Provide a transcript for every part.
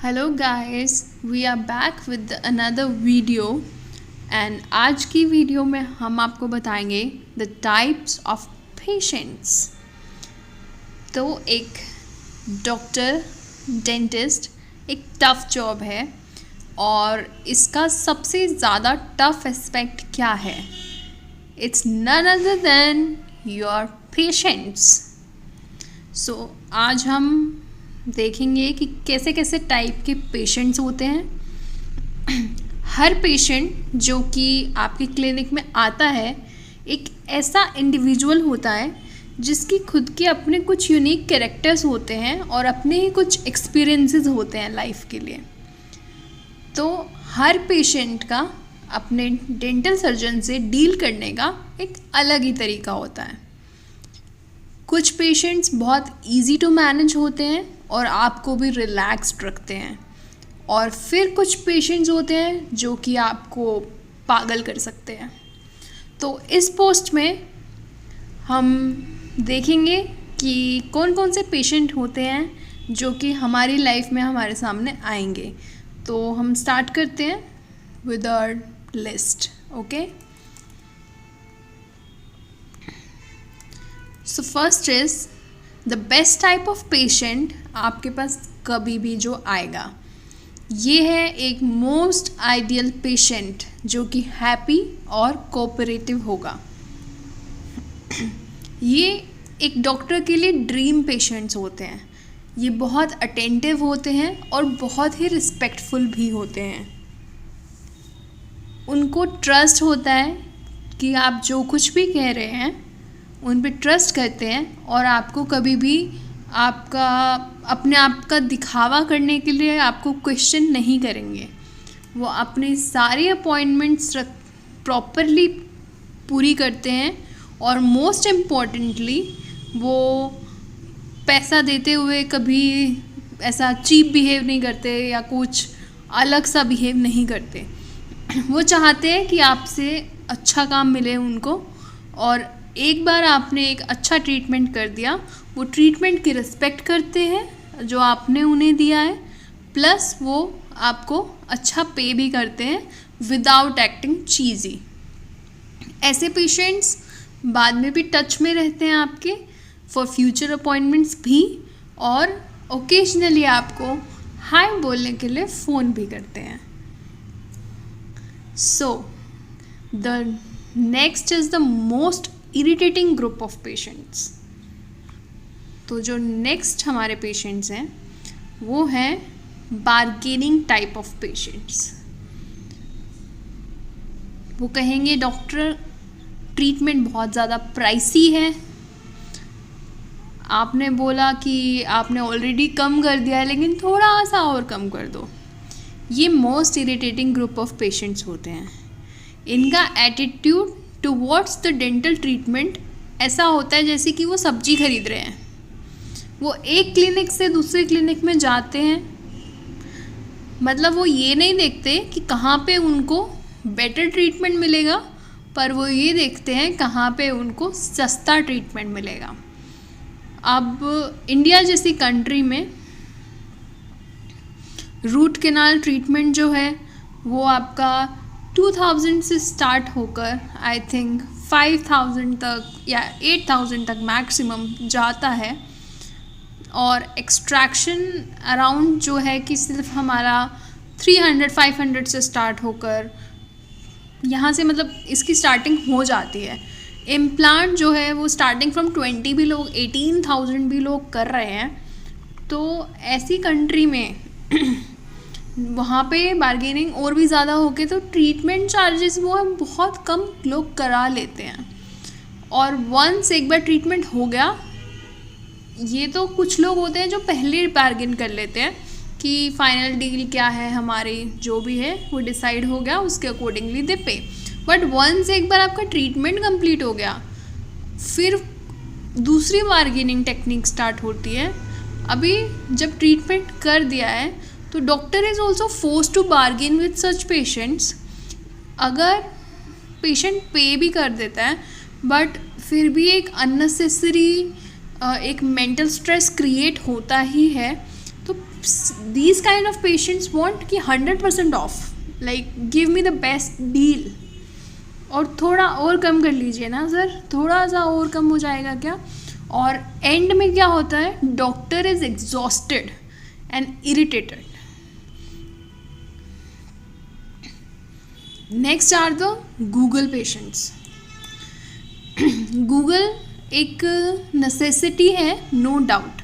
Hello guys, we are back with another video and आज की video में हम आपको बताएंगे द टाइप्स ऑफ पेशेंट्स। तो एक डॉक्टर डेंटिस्ट एक टफ जॉब है और इसका सबसे ज़्यादा टफ एस्पेक्ट क्या है? It's none other than your patients. So आज हम देखेंगे कि कैसे कैसे टाइप के पेशेंट्स होते हैं। हर पेशेंट जो कि आपके क्लिनिक में आता है एक ऐसा इंडिविजुअल होता है जिसकी खुद के अपने कुछ यूनिक कैरेक्टर्स होते हैं और अपने ही कुछ एक्सपीरियंसेस होते हैं लाइफ के लिए। तो हर पेशेंट का अपने डेंटल सर्जन से डील करने का एक अलग ही तरीका होता है। कुछ पेशेंट्स बहुत इजी टू मैनेज होते हैं और आपको भी रिलैक्स्ड रखते हैं, और फिर कुछ पेशेंट्स होते हैं जो कि आपको पागल कर सकते हैं। तो इस पोस्ट में हम देखेंगे कि कौन कौन से पेशेंट होते हैं जो कि हमारी लाइफ में हमारे सामने आएंगे। तो हम स्टार्ट करते हैं with our list. Okay, so first is the best type of patient आपके पास कभी भी जो आएगा, ये है एक मोस्ट आइडियल पेशेंट जो कि हैप्पी और कोऑपरेटिव होगा। ये एक डॉक्टर के लिए ड्रीम पेशेंट्स होते हैं। ये बहुत अटेंटिव होते हैं और बहुत ही रिस्पेक्टफुल भी होते हैं। उनको ट्रस्ट होता है कि आप जो कुछ भी कह रहे हैं उन पे ट्रस्ट करते हैं और आपको कभी भी आपका अपने आप का दिखावा करने के लिए आपको क्वेश्चन नहीं करेंगे। वो अपनी सारी अपॉइंटमेंट्स प्रॉपरली पूरी करते हैं और मोस्ट इम्पॉर्टेंटली वो पैसा देते हुए कभी ऐसा चीप बिहेव नहीं करते या कुछ अलग सा बिहेव नहीं करते। वो चाहते हैं कि आपसे अच्छा काम मिले उनको, और एक बार आपने एक अच्छा ट्रीटमेंट कर दिया, वो ट्रीटमेंट की रिस्पेक्ट करते हैं जो आपने उन्हें दिया है, प्लस वो आपको अच्छा पे भी करते हैं विदाउट एक्टिंग चीज़ी। ऐसे पेशेंट्स बाद में भी टच में रहते हैं आपके फॉर फ्यूचर अपॉइंटमेंट्स भी, और ओकेजनली आपको हाय बोलने के लिए फ़ोन भी करते हैं। So the next is the most irritating group of patients. तो जो नेक्स्ट हमारे पेशेंट्स हैं वो हैं बार्गेनिंग टाइप ऑफ पेशेंट्स। वो कहेंगे डॉक्टर ट्रीटमेंट बहुत ज़्यादा प्राइसी है, आपने बोला कि आपने ऑलरेडी कम कर दिया है लेकिन थोड़ा सा और कम कर दो। ये most irritating group of patients होते हैं। इनका attitude towards the dental treatment ऐसा होता है जैसे कि वो सब्जी खरीद रहे हैं। वो एक क्लिनिक से दूसरे क्लिनिक में जाते हैं, मतलब वो ये नहीं देखते कि कहाँ पे उनको बेटर ट्रीटमेंट मिलेगा, पर वो ये देखते हैं कहाँ पे उनको सस्ता ट्रीटमेंट मिलेगा। अब इंडिया जैसी कंट्री में रूट कैनाल ट्रीटमेंट जो है वो आपका 2000 से स्टार्ट होकर आई थिंक 5000 तक या 8000 तक मैक्सिमम जाता है, और एक्सट्रैक्शन अराउंड जो है कि सिर्फ हमारा 300-500 से स्टार्ट होकर यहाँ से मतलब इसकी स्टार्टिंग हो जाती है। इम्प्लांट जो है वो स्टार्टिंग फ्रॉम 20 भी लोग 18,000 भी लोग कर रहे हैं। तो ऐसी कंट्री में वहाँ पे बार्गेनिंग और भी ज़्यादा हो गई, तो ट्रीटमेंट चार्जेस वो है बहुत कम लोग करा लेते हैं। और वंस एक बार ट्रीटमेंट हो गया, ये तो कुछ लोग होते हैं जो पहले बार्गेन कर लेते हैं कि फाइनल डील क्या है हमारी, जो भी है वो डिसाइड हो गया, उसके अकॉर्डिंगली दे पे। बट वंस एक बार आपका ट्रीटमेंट कंप्लीट हो गया, फिर दूसरी बार्गेनिंग टेक्निक स्टार्ट होती है। अभी जब ट्रीटमेंट कर दिया है तो doctor is also force to bargain with such patients. अगर पेशेंट पे भी कर देता है बट फिर भी एक अननेसेसरी एक मेंटल स्ट्रेस क्रिएट होता ही है, तो these kind of patients want कि 100% of, like give me the best deal, और थोड़ा और कम कर लीजिए ना सर, थोड़ा सा और कम हो जाएगा क्या? और एंड में क्या होता है, doctor is exhausted and irritated. Next are the Google patients. Google एक नेसेसिटी है, नो डाउट,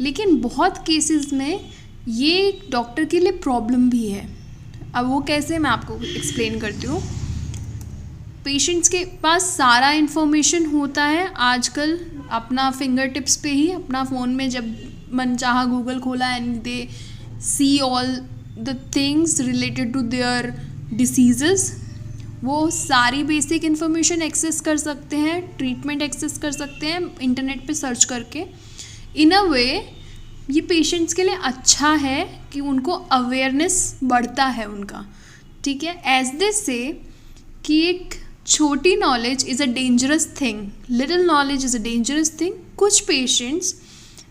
लेकिन बहुत केसेस में ये डॉक्टर के लिए प्रॉब्लम भी है. अब वो कैसे, मैं आपको एक्सप्लेन करती हूँ. पेशेंट्स के पास सारा इन्फॉर्मेशन होता है आजकल अपना फिंगर टिप्स पे ही, अपना फ़ोन में जब मन चाहा गूगल खोला and they see all the things related to their diseases. वो सारी बेसिक इन्फॉर्मेशन एक्सेस कर सकते हैं, ट्रीटमेंट एक्सेस कर सकते हैं इंटरनेट पे सर्च करके. इन अ वे ये पेशेंट्स के लिए अच्छा है कि उनको अवेयरनेस बढ़ता है उनका, ठीक है. एज दे से कि एक छोटी knowledge is a dangerous thing, little knowledge is a dangerous thing. कुछ पेशेंट्स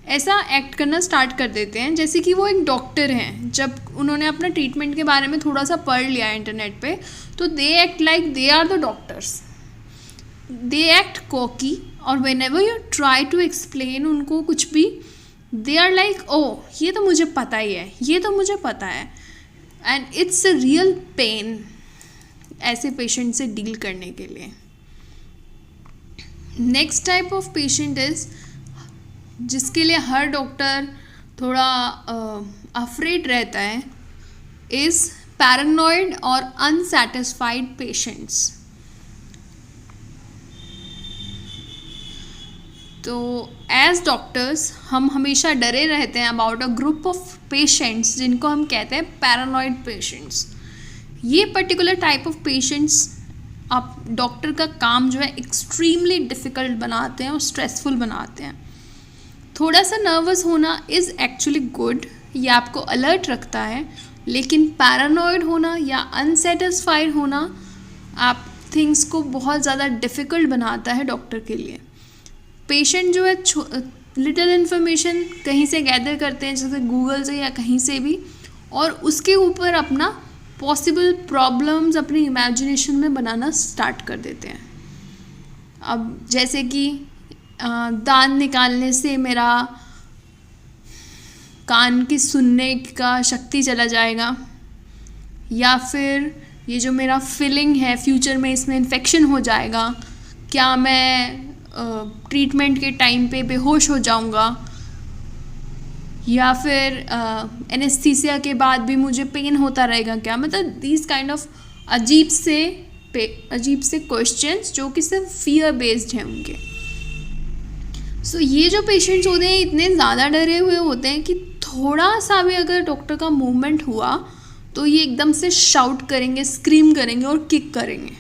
ऐसा एक्ट करना स्टार्ट कर देते हैं जैसे कि वो एक डॉक्टर हैं. जब उन्होंने अपना ट्रीटमेंट के बारे में थोड़ा सा पढ़ लिया इंटरनेट पे, तो they act like they are the doctors, they act cocky. और whenever you try to explain उनको कुछ भी, दे आर लाइक ओ ये तो मुझे पता ही है, ये तो मुझे पता है. And it's a real pain ऐसे पेशेंट से डील करने के लिए. Next type of patient is, जिसके लिए हर डॉक्टर थोड़ा अफ्रेड रहता है, इज़ पैरानॉइड और अनसेटिस्फाइड पेशेंट्स. तो एज डॉक्टर्स हम हमेशा डरे रहते हैं about a group of patients जिनको हम कहते हैं पैरानॉइड पेशेंट्स. ये पर्टिकुलर टाइप ऑफ पेशेंट्स आप डॉक्टर का काम जो है एक्सट्रीमली डिफ़िकल्ट बनाते हैं और स्ट्रेसफुल बनाते हैं. थोड़ा सा नर्वस होना इज़ एक्चुअली गुड, ये आपको अलर्ट रखता है, लेकिन पैरानॉइड होना या अनसेटिस्फाइड होना आप थिंग्स को बहुत ज़्यादा डिफ़िकल्ट बनाता है डॉक्टर के लिए. पेशेंट जो है लिटिल इन्फॉर्मेशन कहीं से गैदर करते हैं, जैसे गूगल से या कहीं से भी, और उसके ऊपर अपना पॉसिबल प्रॉब्लम्स अपनी इमेजिनेशन में बनाना स्टार्ट कर देते हैं. अब जैसे कि दांत निकालने से मेरा कान की सुनने का शक्ति चला जाएगा, या फिर ये जो मेरा फीलिंग है फ्यूचर में इसमें इन्फेक्शन हो जाएगा, क्या मैं ट्रीटमेंट के टाइम पे बेहोश हो जाऊंगा, या फिर एनेस्थीसिया के बाद भी मुझे पेन होता रहेगा क्या. मतलब दीज काइंड ऑफ अजीब से क्वेश्चंस जो कि सिर्फ फियर बेस्ड हैं उनके. सो ये जो पेशेंट्स होते हैं इतने ज़्यादा डरे हुए होते हैं कि थोड़ा सा भी अगर डॉक्टर का मूवमेंट हुआ तो ये एकदम से शाउट करेंगे, स्क्रीम करेंगे और किक करेंगे.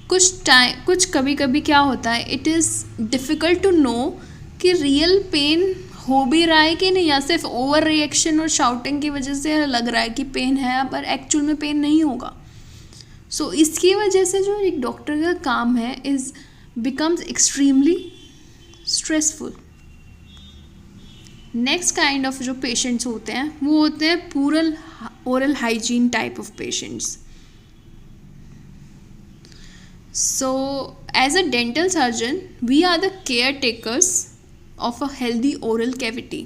कुछ कभी कभी क्या होता है, it is difficult to know कि रियल पेन हो भी रहा है कि नहीं, या सिर्फ ओवर रिएक्शन और शाउटिंग की वजह से लग रहा है कि पेन है पर एक्चुअल में पेन नहीं होगा. सो इसकी वजह से जो एक डॉक्टर का काम है is becomes extremely stressful. Next kind of जो पेशेंट्स होते हैं वो होते हैं पूरल oral hygiene type of patients. So as a dental surgeon we are the caretakers of a healthy oral cavity.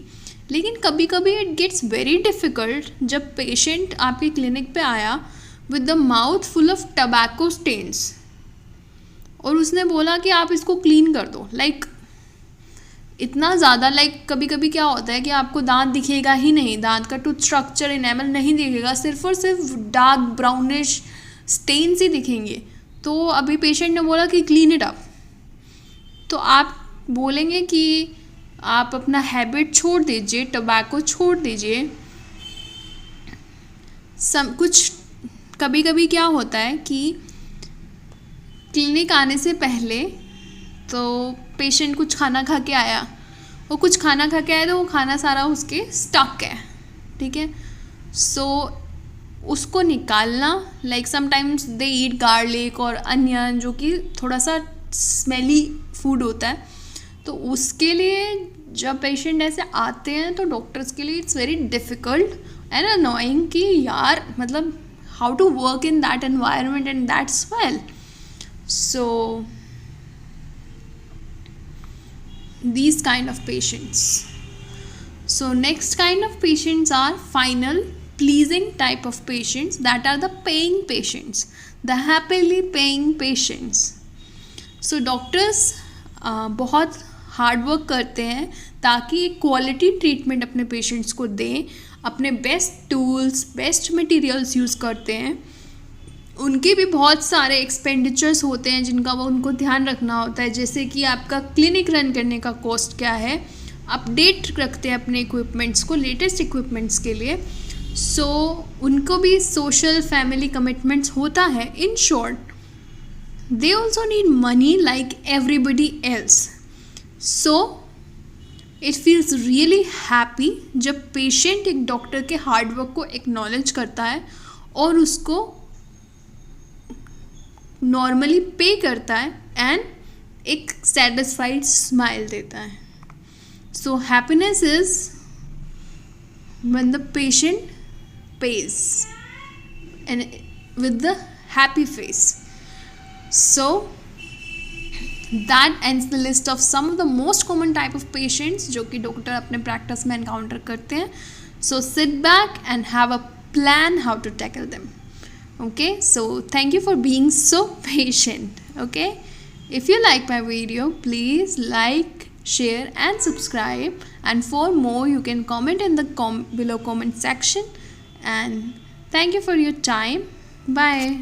लेकिन कभी कभी it gets very difficult जब पेशेंट आपके क्लिनिक पे आया with the mouth full of tobacco stains और उसने बोला कि आप इसको क्लीन कर दो. इतना ज़्यादा कभी कभी क्या होता है कि आपको दांत दिखेगा ही नहीं, दांत का टूथ स्ट्रक्चर इनेमल नहीं दिखेगा, सिर्फ और सिर्फ डार्क ब्राउनिश स्टेन्स ही दिखेंगे. तो अभी पेशेंट ने बोला कि क्लीन इट अप, तो आप बोलेंगे कि आप अपना हैबिट छोड़ दीजिए, टबैको छोड़ दीजिए. कुछ कभी कभी क्या होता है कि क्लिनिक आने से पहले तो पेशेंट कुछ खाना खा के आया, वो कुछ खाना खा के आया तो वो खाना सारा उसके स्टक है, ठीक है. सो उसको निकालना, समटाइम्स दे ईट गार्लिक और अनियन जो कि थोड़ा सा स्मेली फूड होता है, तो उसके लिए जब पेशेंट ऐसे आते हैं तो डॉक्टर्स के लिए it's very difficult and annoying कि यार मतलब how to work in that environment and that smell. So these kind of patients. So next kind of patients are final pleasing type of patients, that are the paying patients, the happily paying patients. So doctors बहुत hard work करते हैं ताकि एक quality treatment अपने patients को दें, अपने best tools best materials use करते हैं. उनके भी बहुत सारे एक्सपेंडिचर्स होते हैं जिनका वो उनको ध्यान रखना होता है, जैसे कि आपका क्लिनिक रन करने का कॉस्ट क्या है, अपडेट रखते हैं अपने इक्विपमेंट्स को लेटेस्ट इक्विपमेंट्स के लिए. सो उनको भी सोशल फैमिली कमिटमेंट्स होता है. In short they also need money like everybody else. So it feels really happy जब पेशेंट एक डॉक्टर के हार्डवर्क को एक्नॉलेज करता है और उसको नॉर्मली पे करता है एंड एक सेटिस्फाइड स्माइल देता है. So happiness is when the patient pays and with the happy face. So that ends the list of some of the most common type of patients जो कि डॉक्टर अपने practice में encounter करते हैं. So sit back and have a plan how to tackle them. Okay, so thank you for being so patient. Okay, if you like my video, please like, share and subscribe, and for more you can comment in the below comment section. And thank you for your time. Bye.